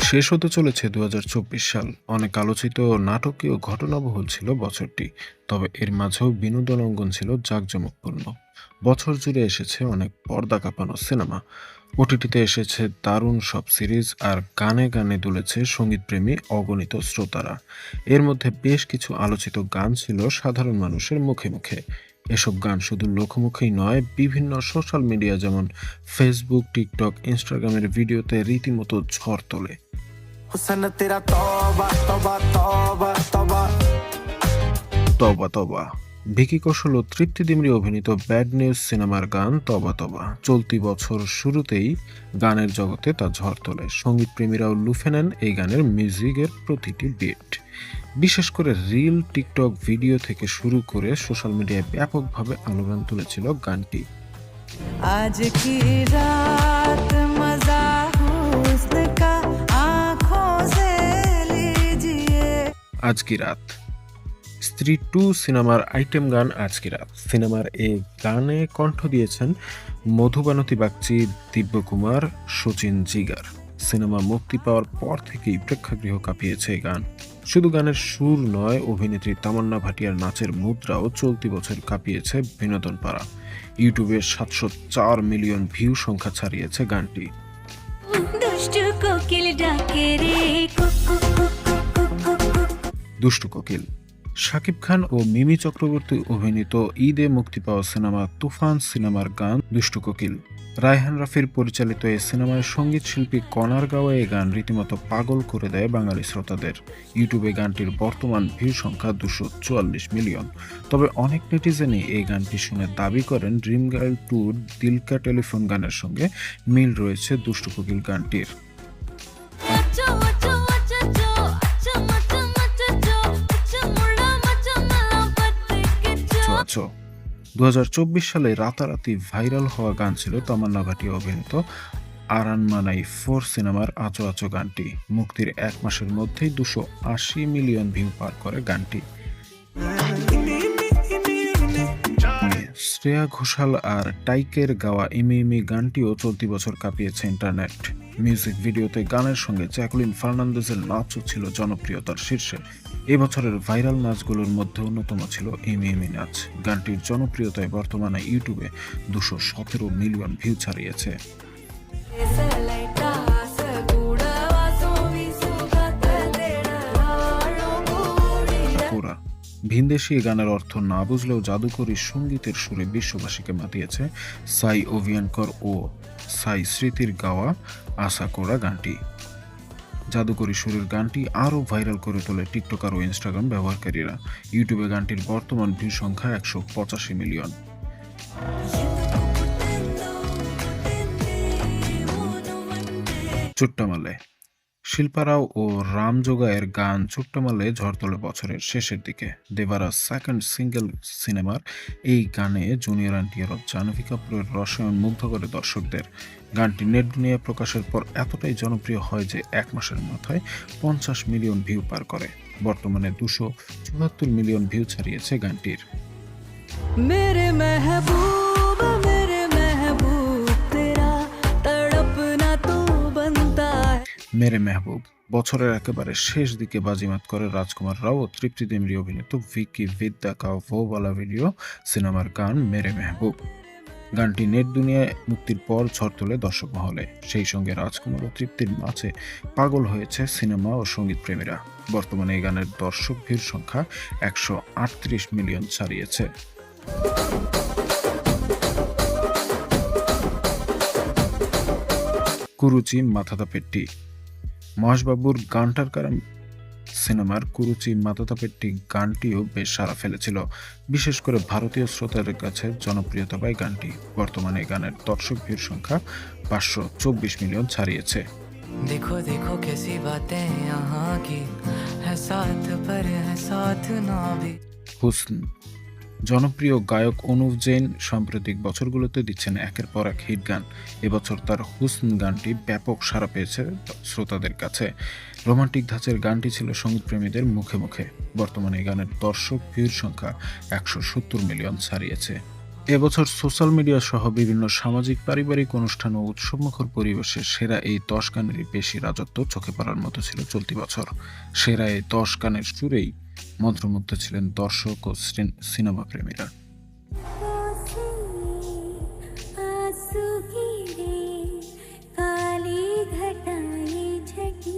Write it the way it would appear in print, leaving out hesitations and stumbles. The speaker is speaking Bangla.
শেষ হতে চলেছে ২০২৪ সাল। অনেক আলোচিত ও নাটকীয় ঘটনাবহুল ছিল বছরটি। তবে এর মাঝেও বিনোদন অঙ্গন ছিল জাঁকজমকপূর্ণ। বছর জুড়ে এসেছে অনেক পর্দা কাঁপানো সিনেমা। ওটিটিতে এসেছে দারুণ সব সিরিজ, আর গানে গানে দুলেছে সঙ্গীতপ্রেমী অগণিত শ্রোতারা। এর মধ্যে বেশ কিছু আলোচিত গান ছিল সাধারণ মানুষের মুখে মুখে। এসব গান শুধু লোকমুখেই নয়, বিভিন্ন সোশ্যাল মিডিয়া যেমন ফেসবুক, টিকটক, ইনস্টাগ্রামের ভিডিওতে রীতিমতো ঝড় তোলে। हुस्न तेरा तौबा तौबा तौबा तौबा। তবা তবা। ভিকি কৌশল ও তৃপ্তি ডিমরি অভিনীত ব্যাড নিউজ সিনেমার গান তবা তবা চলতি বছর শুরুতেই গানের জগতে তা ঝড় তোলে। সঙ্গীতপ্রেমীরাও লুফে নেন এই গানের মিউজিকের প্রতিটি বিট। বিশেষ করে রিল, টিকটক ভিডিও থেকে শুরু করে সোশ্যাল মিডিয়ায় ব্যাপকভাবে আলোড়ন তুলেছিল গানটি। आज की रात मजा हुस्न का आंखों से लीजिए। আজ কি রাত। স্ত্রী টু সিনেমার আইটেম গান আজ কি রাত। সিনেমার এই গানে কণ্ঠ দিয়েছেন মধুবানতি বাগচি, দিব্যকুমার, শচীন জিগার। সিনেমা মুক্তি পাওয়ার পর থেকেই প্রেক্ষাগৃহ কাঁপিয়েছে এই গান। শুধু গানের সুর নয়, অভিনেত্রী তামান্না ভাটিয়ার নাচের মুদ্রাও চলতি বছর কাঁপিয়েছে বিনোদন পাড়া। ইউটিউবে ৭০৪ মিলিয়ন ভিউ সংখ্যা ছাড়িয়েছে গানটি। দুষ্টু কোকিল ডাকে রে কুকু কুকু কুকু কুকু। দুষ্টু কোকিল। শাকিব খান ও মিমি চক্রবর্তী অভিনীত ঈদে মুক্তি পাওয়া সিনেমা তুফান সিনেমার গান দুষ্টু কোকিল। রায়হান রাফির পরিচালিত এই সিনেমায় সঙ্গীত শিল্পী কনার গাওয়া এই গান রীতিমতো পাগল করে দেয় বাঙালি শ্রোতাদের। ইউটিউবে গানটির বর্তমান ভিউ সংখ্যা ২৪৪ মিলিয়ন। তবে অনেক নেটিজেনই এই গানটি শুনে দাবি করেন ড্রিম গার্ল টুর দিলকা টেলিফোন গানের সঙ্গে মিল রয়েছে দুষ্টু কোকিল গানটির। আচ্ছা আচ্ছা আচ্ছা আচ্ছা আচ্ছা আচ্ছা আচ্ছা মোড়া আচ্ছা মালা পত্তে কে আছো। ২০২৪ সালে রাতারাতি ভাইরাল হওয়া গান ছিল তামান্না ভাটিয়া অভিনীত আরান মানাই ৪ সিনেমার আচো আচো গানটি। মুক্তির ১ মাসের মধ্যেই ২৮০ মিলিয়ন ভিউ পার করে গানটি। শ্রেয়া ঘোষাল আর টাইকের গাওয়া ইমি ইমি গানটিও চলতি বছর কাঁপিয়েছে ইন্টারনেট। মিউজিক ভিডিওতে গানের সঙ্গে জ্যাকুলিন ফার্নান্দেজের নাচও ছিল জনপ্রিয়তার শীর্ষে। এবছরের ভাইরাল নাচগুলোর মধ্যে অন্যতম ছিল ইমি ইমি নাচ। গানটির জনপ্রিয়তায় বর্তমানে ইউটিউবে ২১৭ মিলিয়ন ভিউ ছাড়িয়েছে। सलाइटा सगुड़ा वासो विसुगत देड़ा आरो गुड़िया। পুরা ভিনদেশি এই গানের অর্থ না বুঝলেও জাদুকরী সঙ্গীতের সুরে বিশ্ববাসীকে মাতিয়েছে সাই অভিয়ানকর ও সাই স্মৃতির গাওয়া আশা করা গানটি। জাদুকরী সুরের গানটি আরও ভাইরাল করে তোলে টিকটকার ও ইনস্টাগ্রাম ব্যবহারকারীরা। ইউটিউবে গানটির বর্তমান ভিউ সংখ্যা ১৮৫ মিলিয়ন। চুট্টামালে। শিল্পারাও ও রামজোগায়ের গান চুট্টামালে ঝড় তোলে বছরের শেষের দিকে। দেবারাজ সেকেন্ড সিঙ্গেল সিনেমার এই গানে জুনিয়র এনটিআর ও জাহ্নবী কাপুরের রসায়ন মুগ্ধ করে দর্শকদের। গানটি নেট দুনিয়ায় প্রকাশের পর এতটাই জনপ্রিয় হয় যে ১ মাসের মাথায় ৫০ মিলিয়ন ভিউ পার করে। বর্তমানে ২৭৪ মিলিয়ন ভিউ ছাড়িয়েছে গানটির। मेरे महबूब तेरा तड़पना तो बनता है। মেরে মেহবুব। বছরের একেবারে শেষ দিকে বাজিমাত করে রাজকুমার রাও ও তৃপ্তি ডিমরি অভিনীত ভিকি বিদ্যা কা ভো বালা ভিডিও সিনেমার গান মেরে মেহবুব। গানটি নেট দুনিয়ায় মুক্তির পর ঝড় তোলে দর্শক মহলে। সেই সঙ্গে রাজকুমার ও তৃপ্তির নাচে পাগল হয়েছে সিনেমা ও সঙ্গীত প্রেমীরা। বর্তমানে এই গানের দর্শক ভিড় সংখ্যা ১৩৮ মিলিয়ন ছাড়িয়েছে। কুরুচি মাথাদা পেট্টি। মহেশবাবুর গানটার কারণ সিনেমার কুরুচি মাথাদা পেট্টি গানটিও বেশ সাড়া ফেলেছিল। বিশেষ করে ভারতীয় শ্রোতাদের কাছে জনপ্রিয়তা পায় গানটি। বর্তমানে এই গানের দর্শক ভিড় সংখ্যা ৫২৪ মিলিয়ন ছাড়িয়েছে। देखो देखो कैसी बातें यहाँ की है साथ पर है साथ ना भी। হুসন। জনপ্রিয় গায়ক অনুভ জৈন সাম্প্রতিক বছরগুলোতে দিচ্ছেন একের পর এক হিট গান। এবছর তার হুসন গানটি ব্যাপক সাড়া পেয়েছে শ্রোতাদের কাছে। রোমান্টিক ধাঁচের গানটি ছিল সঙ্গীতপ্রেমীদের মুখে মুখে। বর্তমানে এই গানের দর্শক ভিউর সংখ্যা ১৭০ মিলিয়ন ছাড়িয়েছে। এবছর সোশ্যাল মিডিয়া সহ বিভিন্ন সামাজিক পারিবারিক অনুষ্ঠান ও উৎসবমুখর পরিবেশে সেরা এই 10 গানেরই বেশি রাজত্ব চোখে পড়ার মতো ছিল চলতি বছর। সেরা এই 10 গানের সুরেই মন্ত্রমুগ্ধ ছিলেন দর্শক ও সিনেমা প্রেমীরা। आंसू गिरे काली घटाएं छटी